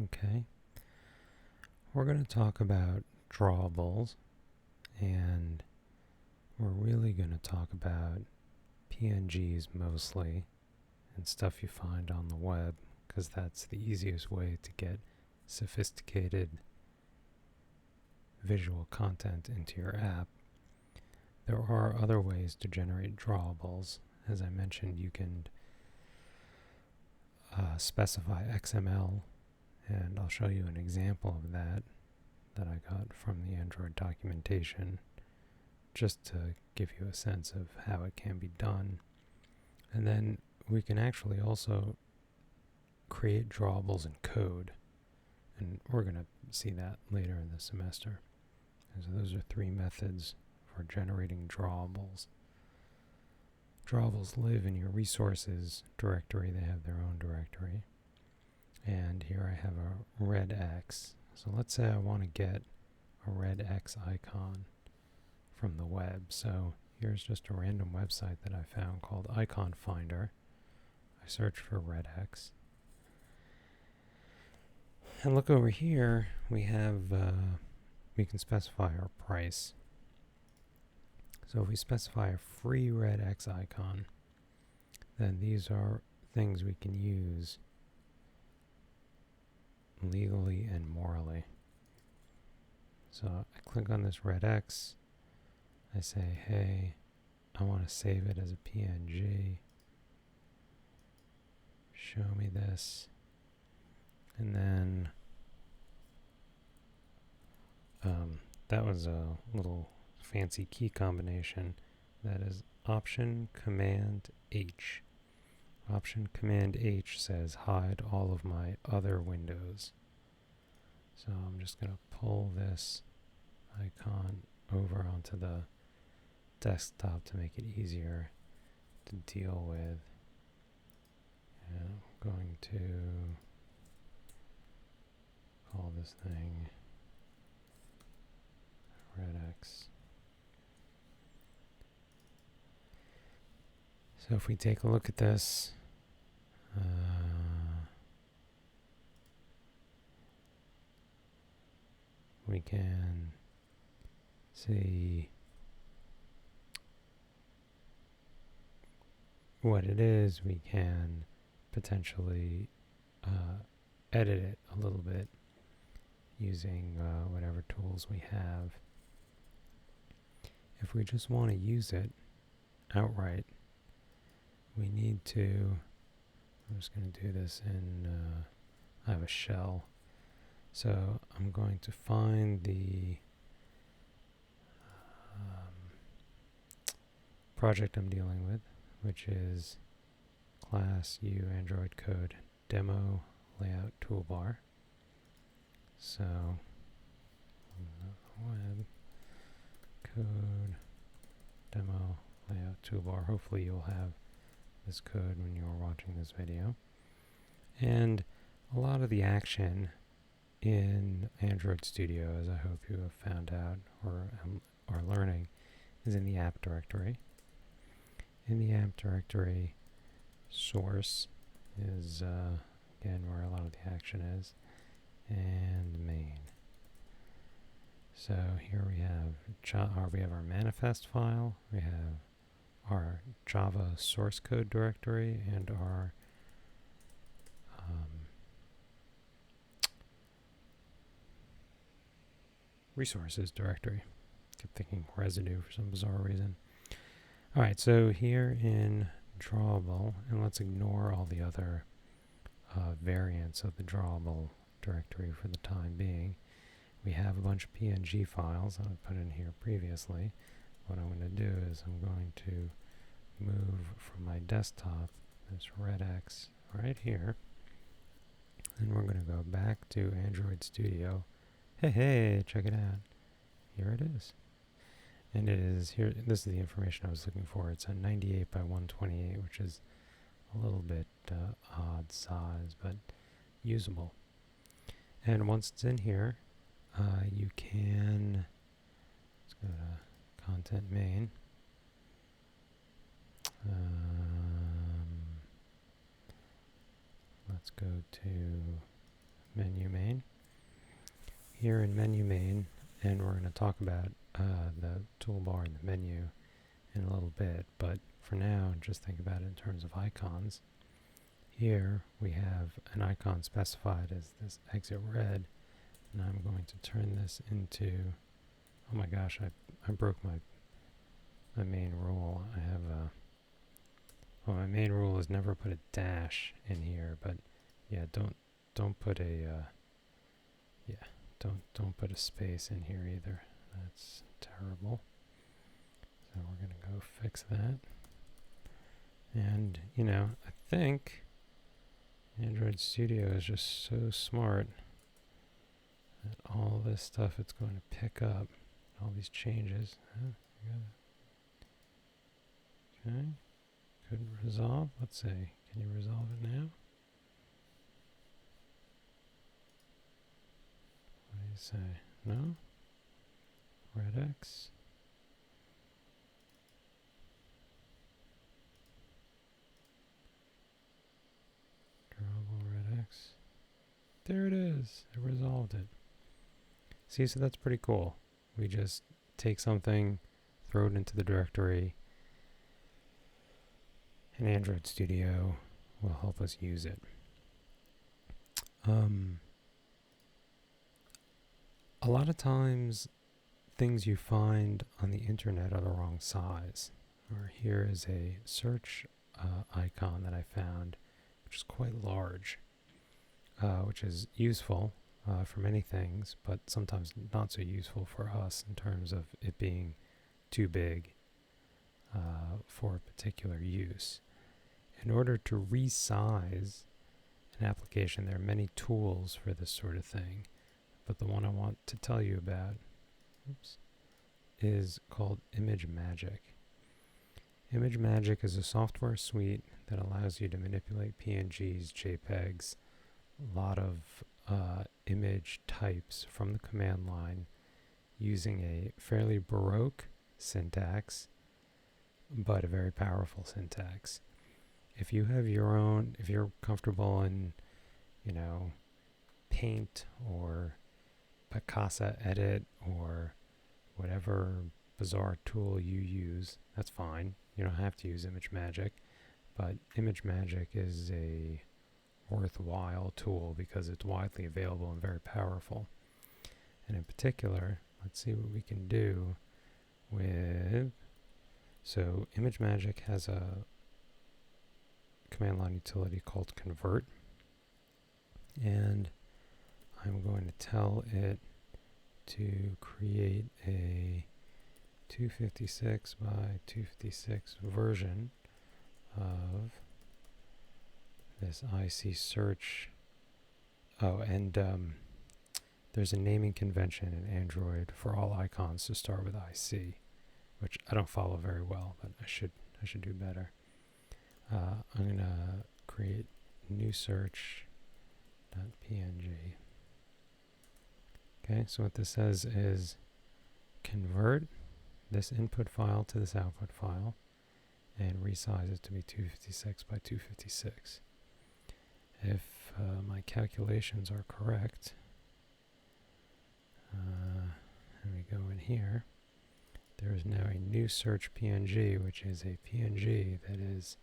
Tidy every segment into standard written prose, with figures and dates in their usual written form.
Okay, we're going to talk about drawables, and we're really going to talk about PNGs mostly and stuff you find on the web, because that's the easiest way to get sophisticated visual content into your app. There are other ways to generate drawables. As I mentioned, you can specify XML, and I'll show you an example of that I got from the Android documentation, just to give you a sense of how it can be done. And then we can actually also create drawables in code, and we're going to see that later in the semester. And so those are 3 methods for generating drawables. Drawables live in your resources directory. They have their own directory. And here I have a red X. So let's say I want to get a red X icon from the web. So here's just a random website that I found called Icon Finder. I search for red X. And look over here, we can specify our price. So if we specify a free red X icon, then these are things we can use legally and morally. So I click on this red X, I say, hey, I want to save it as a PNG. Show me this. And then that was a little fancy key combination. That is Option Command H. Option Command H says hide all of my other windows. So I'm just going to pull this icon over onto the desktop to make it easier to deal with. And I'm going to call this thing red X. So if we take a look at this, we can see what it is. We can potentially edit it a little bit using whatever tools we have. If we just want to use it outright, we need to, I'm just going to do this in, I have a shell. So I'm going to find the project I'm dealing with, which is class U Android code demo layout toolbar. So web code demo layout toolbar. Hopefully you'll have this code when you're watching this video. And a lot of the action in Android Studio, as I hope you have found out or are learning, is in the app directory. In the app directory, source is again where a lot of the action is, and main. So here we have our manifest file, we have our Java source code directory, and our resources directory. Kept thinking residue for some bizarre reason. Alright, so here in Drawable, and let's ignore all the other variants of the Drawable directory for the time being. We have a bunch of PNG files that I put in here previously. What I'm going to do is I'm going to move from my desktop this red X right here, and we're going to go back to Android Studio. Hey, check it out. Here it is. And it is here. This is the information I was looking for. It's a 98 by 128, which is a little bit odd size, but usable. And once it's in here, you can, let's go to content main. Let's go to menu main. Here in menu main, and we're going to talk about the toolbar and the menu in a little bit, but for now, just think about it in terms of icons. Here we have an icon specified as this exit red, and I'm going to turn this into, oh my gosh, I broke my main rule. I have a, well, my main rule is never put a dash in here, but yeah, don't put a, don't put a space in here either. That's terrible. So we're going to go fix that. And, you know, I think Android Studio is just so smart that all this stuff it's going to pick up, all these changes. Okay, couldn't resolve. Let's see, can you resolve it now? What do you say? No? Red X? Drawable Red X. There it is. It resolved it. See, so that's pretty cool. We just take something, throw it into the directory, and Android Studio will help us use it. A lot of times, things you find on the internet are the wrong size. Or here is a search icon that I found, which is quite large, which is useful for many things, but sometimes not so useful for us in terms of it being too big for a particular use. In order to resize an application, there are many tools for this sort of thing, but the one I want to tell you about is called ImageMagick. ImageMagick is a software suite that allows you to manipulate PNGs, JPEGs, a lot of image types from the command line using a fairly baroque syntax, but a very powerful syntax. If you have your own, if you're comfortable in, you know, Paint or Picasa Edit or whatever bizarre tool you use, that's fine. You don't have to use ImageMagick, but ImageMagick is a worthwhile tool because it's widely available and very powerful. And in particular, let's see what we can do with, so ImageMagick has a command line utility called convert, and I'm going to tell it to create a 256 by 256 version of this IC search. Oh, and there's a naming convention in Android for all icons to start with IC, which I don't follow very well, but I should do better. I'm going to create new search.png. Okay, so what this says is convert this input file to this output file and resize it to be 256 by 256. If my calculations are correct, and we go in here, there is now a new search PNG, which is a PNG that is,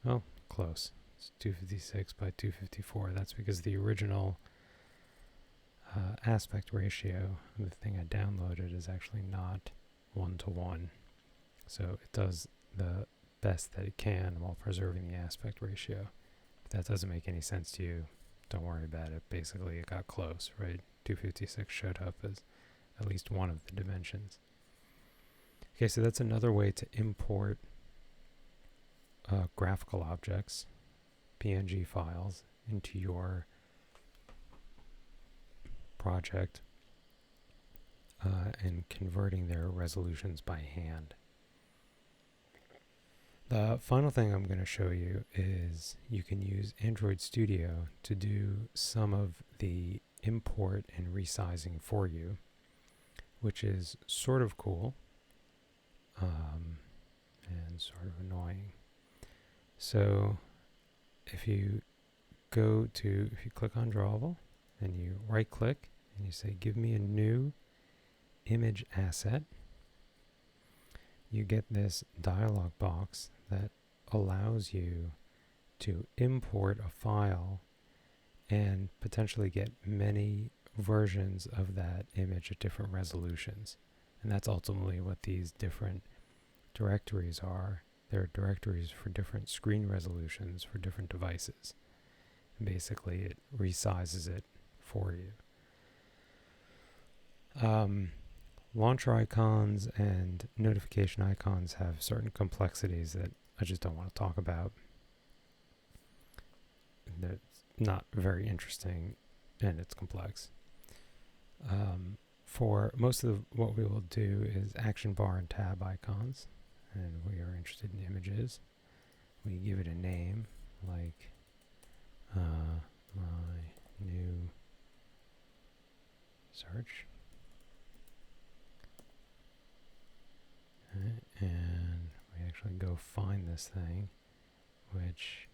well, close. It's 256 by 254. That's because the original aspect ratio, the thing I downloaded, is actually not 1:1. So it does the best that it can while preserving the aspect ratio. If that doesn't make any sense to you, don't worry about it. Basically, it got close, right? 256 showed up as at least one of the dimensions. Okay, so that's another way to import graphical objects, PNG files, into your project and converting their resolutions by hand. The final thing I'm going to show you is you can use Android Studio to do some of the import and resizing for you, which is sort of cool and sort of annoying. So if you click on Drawable and you right click and you say give me a new image asset. You get this dialog box that allows you to import a file and potentially get many versions of that image at different resolutions. And that's ultimately what these different directories are. They're directories for different screen resolutions for different devices. And basically, it resizes it for you. Launcher icons and notification icons have certain complexities that I just don't want to talk about. That's not very interesting, and it's complex. For most of what we will do is action bar and tab icons, and we are interested in images. We give it a name like my new search. Okay, and we actually go find this thing, which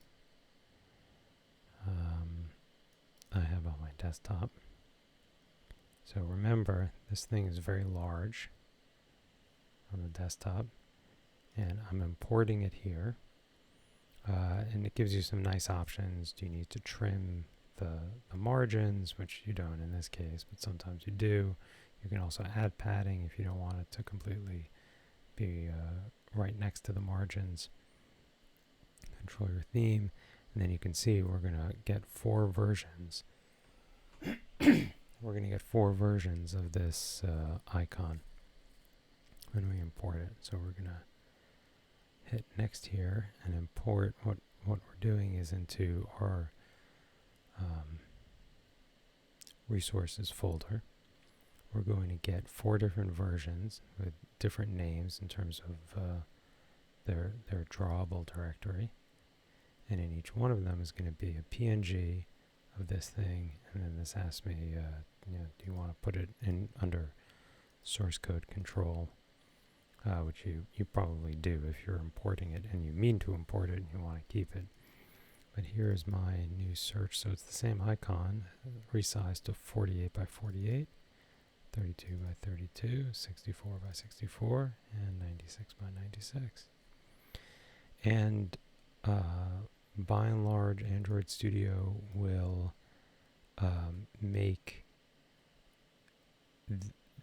I have on my desktop. So remember, this thing is very large on the desktop, and I'm importing it here. And it gives you some nice options. Do you need to trim the margins, which you don't in this case, but sometimes you do. You can also add padding if you don't want it to completely be right next to the margins. Control your theme, and then you can see we're going to get 4 versions. We're going to get 4 versions of this icon when we import it. So we're going to hit next here and import. What we're doing is into our resources folder. We're going to get 4 different versions with different names in terms of their drawable directory. And in each one of them is going to be a PNG of this thing, and then this asks me, do you want to put it in under source code control, which you probably do if you're importing it and you mean to import it and you want to keep it. But here's my new search, so it's the same icon, resized to 48 by 48, 32 by 32, 64 by 64, and 96 by 96. And by and large, Android Studio will make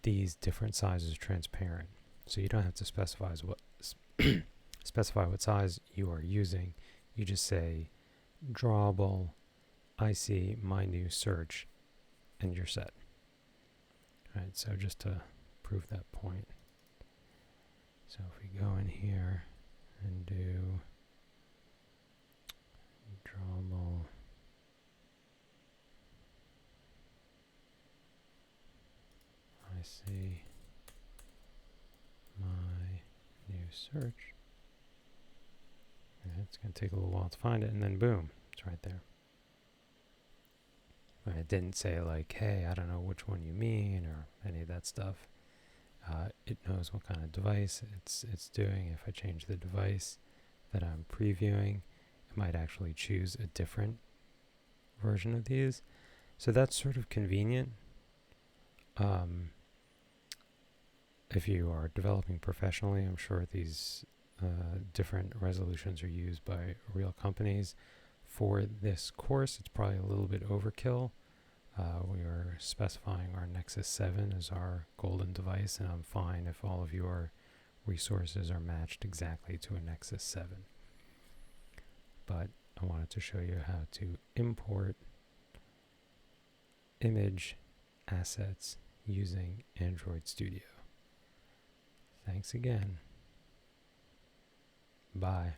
these different sizes transparent. So you don't have to specify what size you are using. You just say drawable, I see my new search, and you're set. All right, so just to prove that point. So if we go in here and do drawable, I see my new search. Okay, it's going to take a little while to find it, and then boom, it's right there. Right, it didn't say like, hey, I don't know which one you mean, or any of that stuff. It knows what kind of device it's doing. If I change the device that I'm previewing, it might actually choose a different version of these. So that's sort of convenient. If you are developing professionally, I'm sure these different resolutions are used by real companies. For this course, it's probably a little bit overkill. We are specifying our Nexus 7 as our golden device, and I'm fine if all of your resources are matched exactly to a Nexus 7. But I wanted to show you how to import image assets using Android Studio. Thanks again. Bye.